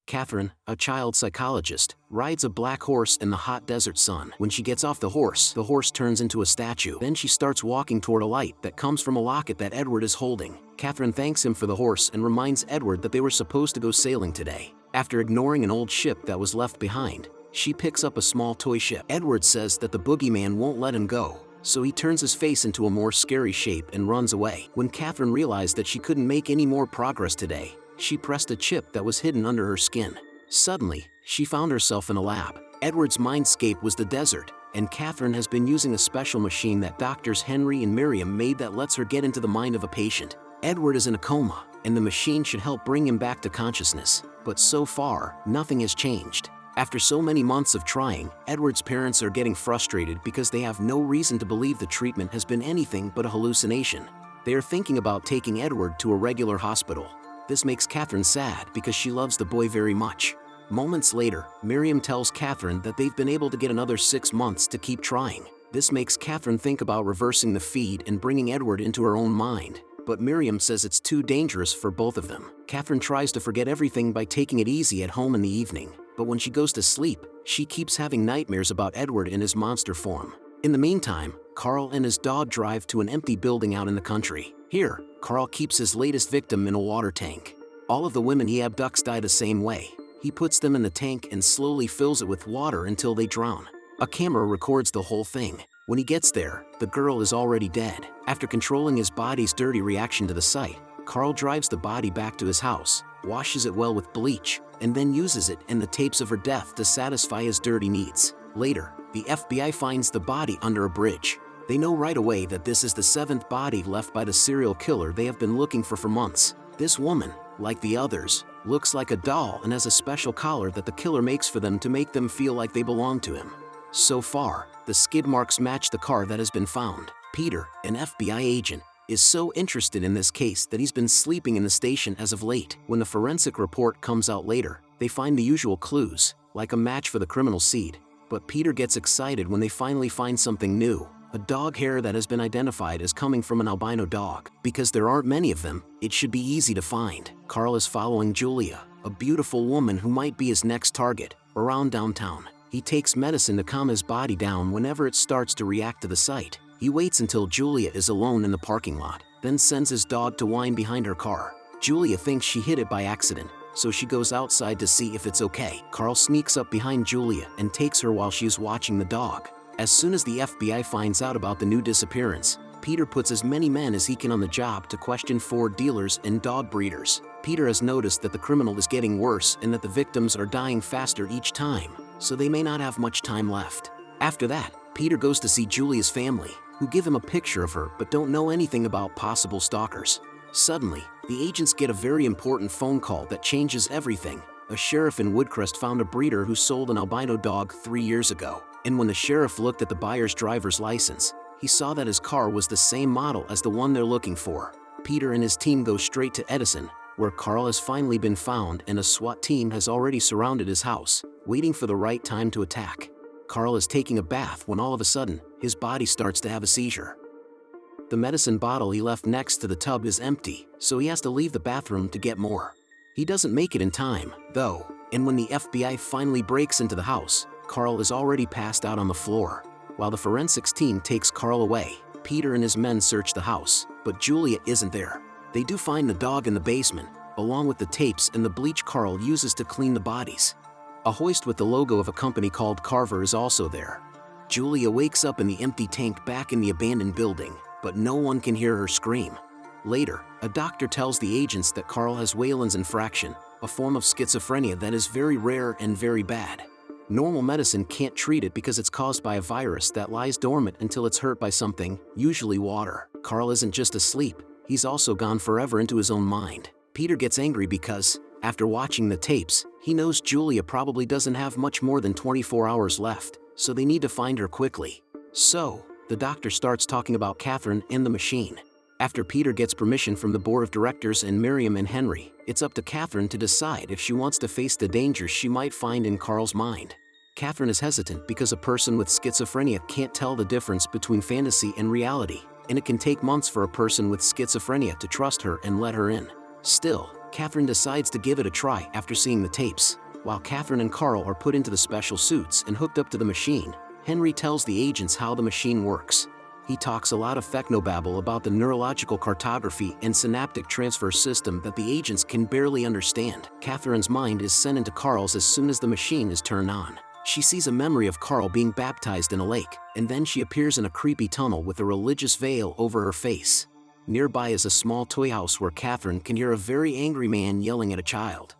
Catherine, a child psychologist, rides a black horse in the hot desert sun. When she gets off the horse turns into a statue. Then she starts walking toward a light that comes from a locket that Edward is holding. Catherine thanks him for the horse and reminds Edward that they were supposed to go sailing today. After ignoring an old ship that was left behind, she picks up a small toy ship. Edward says that the boogeyman won't let him go, so he turns his face into a more scary shape and runs away. When Catherine realized that she couldn't make any more progress today, she pressed a chip that was hidden under her skin. Suddenly, she found herself in a lab. Edward's mindscape was the desert, and Catherine has been using a special machine that doctors Henry and Miriam made that lets her get into the mind of a patient. Edward is in a coma, and the machine should help bring him back to consciousness. But so far, nothing has changed. After so many months of trying, Edward's parents are getting frustrated because they have no reason to believe the treatment has been anything but a hallucination. They are thinking about taking Edward to a regular hospital. This makes Catherine sad because she loves the boy very much. Moments later, Miriam tells Catherine that they've been able to get another 6 months to keep trying. This makes Catherine think about reversing the feed and bringing Edward into her own mind. But Miriam says it's too dangerous for both of them. Catherine tries to forget everything by taking it easy at home in the evening, but when she goes to sleep, she keeps having nightmares about Edward in his monster form. In the meantime, Carl and his dog drive to an empty building out in the country. Here, Carl keeps his latest victim in a water tank. All of the women he abducts die the same way. He puts them in the tank and slowly fills it with water until they drown. A camera records the whole thing. When he gets there, the girl is already dead. After controlling his body's dirty reaction to the sight, Carl drives the body back to his house, washes it well with bleach, and then uses it and the tapes of her death to satisfy his dirty needs. Later, the FBI finds the body under a bridge. They know right away that this is the 7th body left by the serial killer they have been looking for months. This woman, like the others, looks like a doll and has a special collar that the killer makes for them to make them feel like they belong to him. So far, the skid marks match the car that has been found. Peter, an FBI agent, is so interested in this case that he's been sleeping in the station as of late. When the forensic report comes out later, they find the usual clues, like a match for the criminal seed. But Peter gets excited when they finally find something new. A dog hair that has been identified as coming from an albino dog. Because there aren't many of them, it should be easy to find. Carl is following Julia, a beautiful woman who might be his next target, around downtown. He takes medicine to calm his body down whenever it starts to react to the sight. He waits until Julia is alone in the parking lot, then sends his dog to whine behind her car. Julia thinks she hit it by accident, so she goes outside to see if it's okay. Carl sneaks up behind Julia and takes her while she is watching the dog. As soon as the FBI finds out about the new disappearance, Peter puts as many men as he can on the job to question Ford dealers and dog breeders. Peter has noticed that the criminal is getting worse and that the victims are dying faster each time, so they may not have much time left. After that, Peter goes to see Julia's family, who give him a picture of her but don't know anything about possible stalkers. Suddenly, the agents get a very important phone call that changes everything. A sheriff in Woodcrest found a breeder who sold an albino dog 3 years ago. And when the sheriff looked at the buyer's driver's license, he saw that his car was the same model as the one they're looking for. Peter and his team go straight to Edison, where Carl has finally been found and a SWAT team has already surrounded his house, waiting for the right time to attack. Carl is taking a bath when all of a sudden, his body starts to have a seizure. The medicine bottle he left next to the tub is empty, so he has to leave the bathroom to get more. He doesn't make it in time, though, and when the FBI finally breaks into the house, Carl is already passed out on the floor. While the forensics team takes Carl away, Peter and his men search the house, but Julia isn't there. They do find the dog in the basement, along with the tapes and the bleach Carl uses to clean the bodies. A hoist with the logo of a company called Carver is also there. Julia wakes up in the empty tank back in the abandoned building, but no one can hear her scream. Later, a doctor tells the agents that Carl has Weyland's infraction, a form of schizophrenia that is very rare and very bad. Normal medicine can't treat it because it's caused by a virus that lies dormant until it's hurt by something, usually water. Carl isn't just asleep, he's also gone forever into his own mind. Peter gets angry because, after watching the tapes, he knows Julia probably doesn't have much more than 24 hours left, so they need to find her quickly. So, the doctor starts talking about Catherine and the machine. After Peter gets permission from the board of directors and Miriam and Henry, it's up to Catherine to decide if she wants to face the dangers she might find in Carl's mind. Catherine is hesitant because a person with schizophrenia can't tell the difference between fantasy and reality, and it can take months for a person with schizophrenia to trust her and let her in. Still, Catherine decides to give it a try after seeing the tapes. While Catherine and Carl are put into the special suits and hooked up to the machine, Henry tells the agents how the machine works. He talks a lot of technobabble about the neurological cartography and synaptic transfer system that the agents can barely understand. Catherine's mind is sent into Carl's as soon as the machine is turned on. She sees a memory of Carl being baptized in a lake, and then she appears in a creepy tunnel with a religious veil over her face. Nearby is a small toy house where Catherine can hear a very angry man yelling at a child.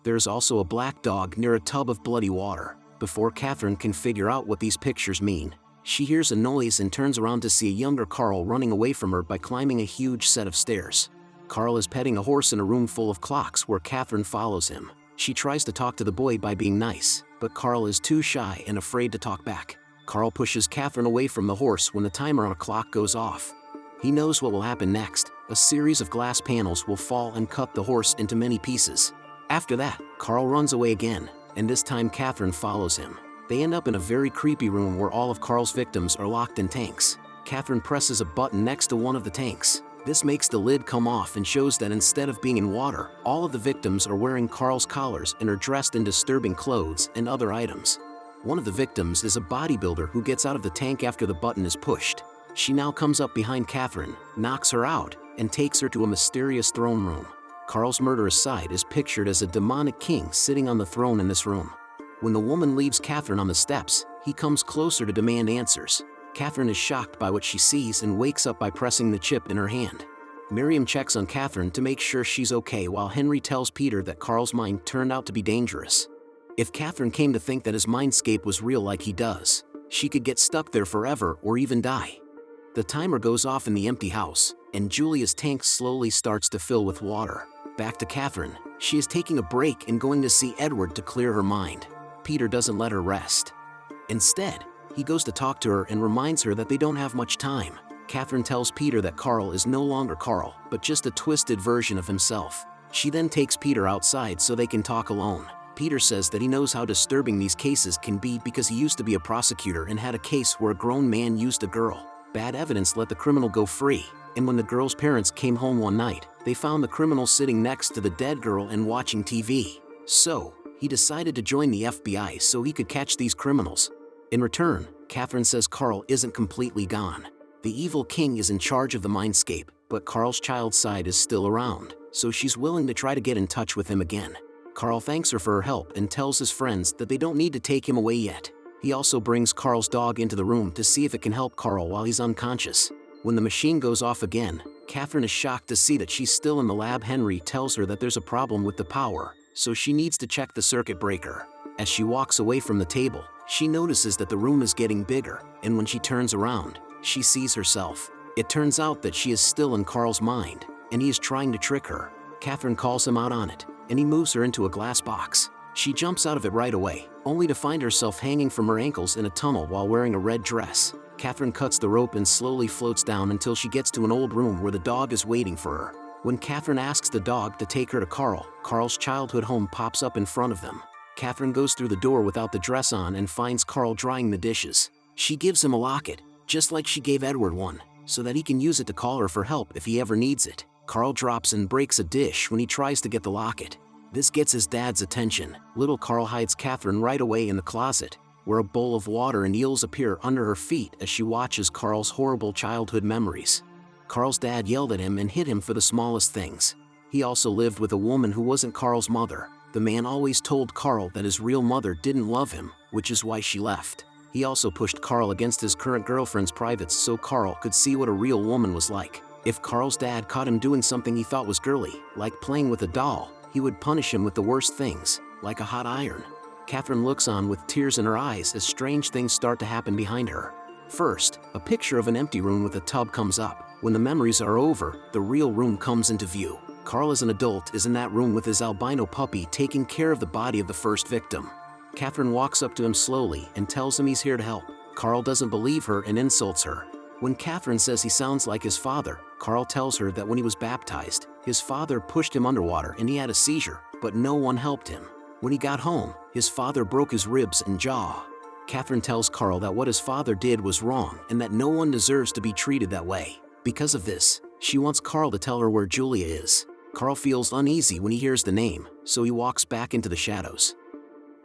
There's also a black dog near a tub of bloody water. Before Catherine can figure out what these pictures mean, she hears a noise and turns around to see a younger Carl running away from her by climbing a huge set of stairs. Carl is petting a horse in a room full of clocks where Catherine follows him. She tries to talk to the boy by being nice, but Carl is too shy and afraid to talk back. Carl pushes Catherine away from the horse when the timer on a clock goes off. He knows what will happen next. A series of glass panels will fall and cut the horse into many pieces. After that, Carl runs away again, and this time Catherine follows him. They end up in a very creepy room where all of Carl's victims are locked in tanks. Catherine presses a button next to one of the tanks. This makes the lid come off and shows that instead of being in water, all of the victims are wearing Carl's collars and are dressed in disturbing clothes and other items. One of the victims is a bodybuilder who gets out of the tank after the button is pushed. She now comes up behind Catherine, knocks her out, and takes her to a mysterious throne room. Carl's murderous side is pictured as a demonic king sitting on the throne in this room. When the woman leaves Catherine on the steps, he comes closer to demand answers. Catherine is shocked by what she sees and wakes up by pressing the chip in her hand. Miriam checks on Catherine to make sure she's okay while Henry tells Peter that Carl's mind turned out to be dangerous. If Catherine came to think that his mindscape was real like he does, she could get stuck there forever or even die. The timer goes off in the empty house, and Julia's tank slowly starts to fill with water. Back to Catherine. She is taking a break and going to see Edward to clear her mind. Peter doesn't let her rest. Instead, he goes to talk to her and reminds her that they don't have much time. Catherine tells Peter that Carl is no longer Carl, but just a twisted version of himself. She then takes Peter outside so they can talk alone. Peter says that he knows how disturbing these cases can be because he used to be a prosecutor and had a case where a grown man used a girl. Bad evidence let the criminal go free, and when the girl's parents came home one night, they found the criminal sitting next to the dead girl and watching TV. So, he decided to join the FBI so he could catch these criminals. In return, Catherine says Carl isn't completely gone. The evil king is in charge of the mindscape, but Carl's child side is still around, so she's willing to try to get in touch with him again. Carl thanks her for her help and tells his friends that they don't need to take him away yet. He also brings Carl's dog into the room to see if it can help Carl while he's unconscious. When the machine goes off again, Catherine is shocked to see that she's still in the lab. Henry tells her that there's a problem with the power, so she needs to check the circuit breaker. As she walks away from the table, she notices that the room is getting bigger, and when she turns around, she sees herself. It turns out that she is still in Carl's mind, and he is trying to trick her. Catherine calls him out on it, and he moves her into a glass box. She jumps out of it right away, only to find herself hanging from her ankles in a tunnel while wearing a red dress. Catherine cuts the rope and slowly floats down until she gets to an old room where the dog is waiting for her. When Catherine asks the dog to take her to Carl's childhood home pops up in front of them. Catherine goes through the door without the dress on and finds Carl drying the dishes. She gives him a locket, just like she gave Edward one, so that he can use it to call her for help if he ever needs it. Carl drops and breaks a dish when he tries to get the locket. This gets his dad's attention. Little Carl hides Catherine right away in the closet, where a bowl of water and eels appear under her feet as she watches Carl's horrible childhood memories. Carl's dad yelled at him and hit him for the smallest things. He also lived with a woman who wasn't Carl's mother. The man always told Carl that his real mother didn't love him, which is why she left. He also pushed Carl against his current girlfriend's privates so Carl could see what a real woman was like. If Carl's dad caught him doing something he thought was girly, like playing with a doll, he would punish him with the worst things, like a hot iron. Catherine looks on with tears in her eyes as strange things start to happen behind her. First, a picture of an empty room with a tub comes up. When the memories are over, the real room comes into view. Carl as an adult is in that room with his albino puppy taking care of the body of the first victim. Catherine walks up to him slowly and tells him he's here to help. Carl doesn't believe her and insults her. When Catherine says he sounds like his father, Carl tells her that when he was baptized, his father pushed him underwater and he had a seizure, but no one helped him. When he got home, his father broke his ribs and jaw. Catherine tells Carl that what his father did was wrong and that no one deserves to be treated that way. Because of this, she wants Carl to tell her where Julia is. Carl feels uneasy when he hears the name, so he walks back into the shadows.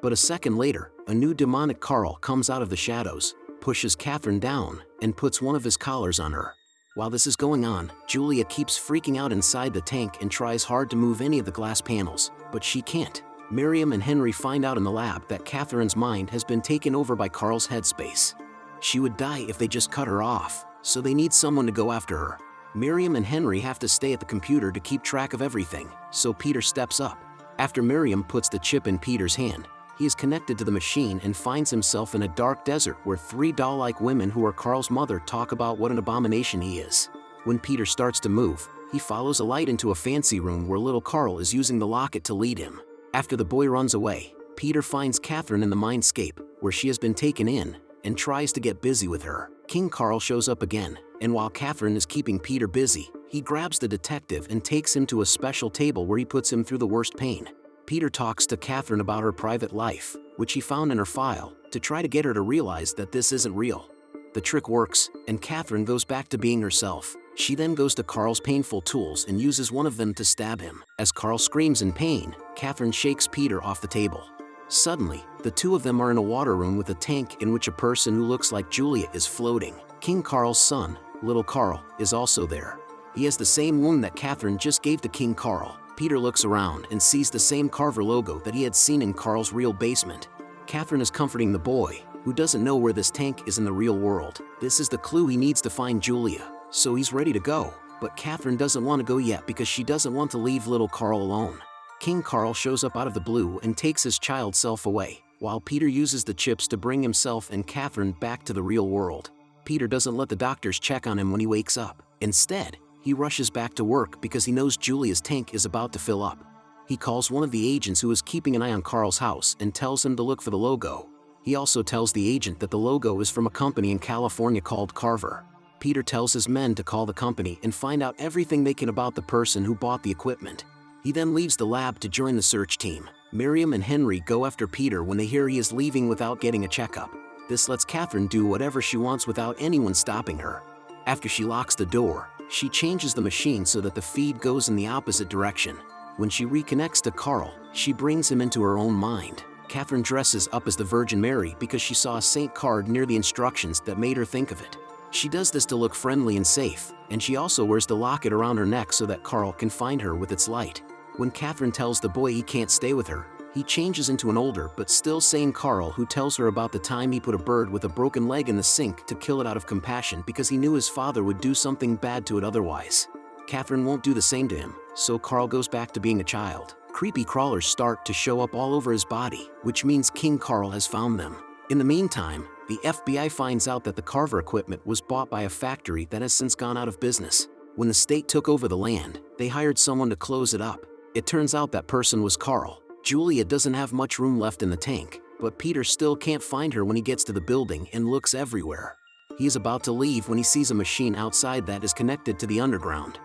But a second later, a new demonic Carl comes out of the shadows, pushes Catherine down, and puts one of his collars on her. While this is going on, Julia keeps freaking out inside the tank and tries hard to move any of the glass panels, but she can't. Miriam and Henry find out in the lab that Catherine's mind has been taken over by Carl's headspace. She would die if they just cut her off, so they need someone to go after her. Miriam and Henry have to stay at the computer to keep track of everything, so Peter steps up. After Miriam puts the chip in Peter's hand, he is connected to the machine and finds himself in a dark desert where three doll-like women who are Carl's mother talk about what an abomination he is. When Peter starts to move, he follows a light into a fancy room where little Carl is using the locket to lead him. After the boy runs away, Peter finds Catherine in the mindscape, where she has been taken in, and tries to get busy with her. King Carl shows up again, and while Catherine is keeping Peter busy, he grabs the detective and takes him to a special table where he puts him through the worst pain. Peter talks to Catherine about her private life, which he found in her file, to try to get her to realize that this isn't real. The trick works, and Catherine goes back to being herself. She then goes to Carl's painful tools and uses one of them to stab him. As Carl screams in pain, Catherine shakes Peter off the table. Suddenly, the two of them are in a water room with a tank in which a person who looks like Julia is floating. King Carl's son, little Carl, is also there. He has the same wound that Catherine just gave to King Carl. Peter looks around and sees the same Carver logo that he had seen in Carl's real basement. Catherine is comforting the boy, who doesn't know where this tank is in the real world. This is the clue he needs to find Julia, so he's ready to go. But Catherine doesn't want to go yet because she doesn't want to leave little Carl alone. King Carl shows up out of the blue and takes his child self away, while Peter uses the chips to bring himself and Catherine back to the real world. Peter doesn't let the doctors check on him when he wakes up. Instead, he rushes back to work because he knows Julia's tank is about to fill up. He calls one of the agents who is keeping an eye on Carl's house and tells him to look for the logo. He also tells the agent that the logo is from a company in California called Carver. Peter tells his men to call the company and find out everything they can about the person who bought the equipment. He then leaves the lab to join the search team. Miriam and Henry go after Peter when they hear he is leaving without getting a checkup. This lets Catherine do whatever she wants without anyone stopping her. After she locks the door, she changes the machine so that the feed goes in the opposite direction. When she reconnects to Carl, she brings him into her own mind. Catherine dresses up as the Virgin Mary because she saw a saint card near the instructions that made her think of it. She does this to look friendly and safe, and she also wears the locket around her neck so that Carl can find her with its light. When Catherine tells the boy he can't stay with her, he changes into an older but still sane Carl who tells her about the time he put a bird with a broken leg in the sink to kill it out of compassion because he knew his father would do something bad to it otherwise. Catherine won't do the same to him, so Carl goes back to being a child. Creepy crawlers start to show up all over his body, which means King Carl has found them. In the meantime, the FBI finds out that the Carver equipment was bought by a factory that has since gone out of business. When the state took over the land, they hired someone to close it up. It turns out that person was Carl. Julia doesn't have much room left in the tank, but Peter still can't find her when he gets to the building and looks everywhere. He is about to leave when he sees a machine outside that is connected to the underground.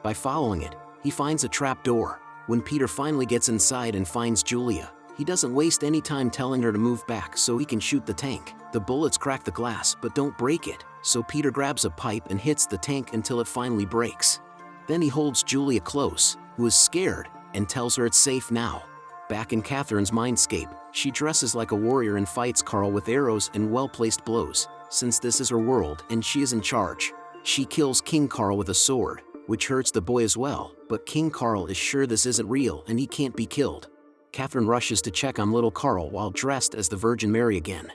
By following it, he finds a trap door. When Peter finally gets inside and finds Julia, he doesn't waste any time telling her to move back so he can shoot the tank. The bullets crack the glass but don't break it, so Peter grabs a pipe and hits the tank until it finally breaks. Then he holds Julia close, who is scared, and tells her it's safe now. Back in Catherine's mindscape, she dresses like a warrior and fights Carl with arrows and well-placed blows, since this is her world and she is in charge. She kills King Carl with a sword, which hurts the boy as well, but King Carl is sure this isn't real and he can't be killed. Catherine rushes to check on little Carl while dressed as the Virgin Mary again.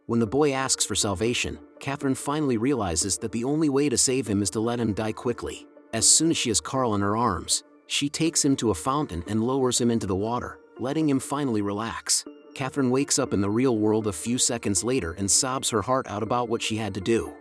When the boy asks for salvation, Catherine finally realizes that the only way to save him is to let him die quickly. As soon as she has Carl in her arms, she takes him to a fountain and lowers him into the water, letting him finally relax. Catherine wakes up in the real world a few seconds later and sobs her heart out about what she had to do.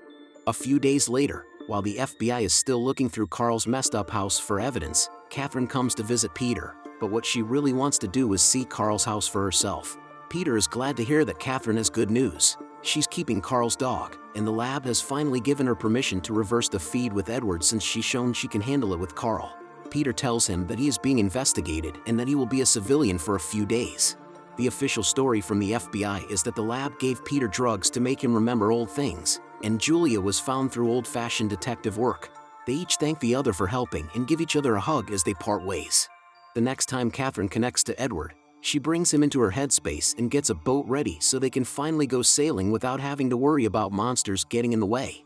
A few days later, while the FBI is still looking through Carl's messed up house for evidence, Catherine comes to visit Peter, but what she really wants to do is see Carl's house for herself. Peter is glad to hear that Catherine has good news. She's keeping Carl's dog, and the lab has finally given her permission to reverse the feed with Edward since she's shown she can handle it with Carl. Peter tells him that he is being investigated and that he will be a civilian for a few days. The official story from the FBI is that the lab gave Peter drugs to make him remember old things, and Julia was found through old-fashioned detective work. They each thank the other for helping and give each other a hug as they part ways. The next time Catherine connects to Edward, she brings him into her headspace and gets a boat ready so they can finally go sailing without having to worry about monsters getting in the way.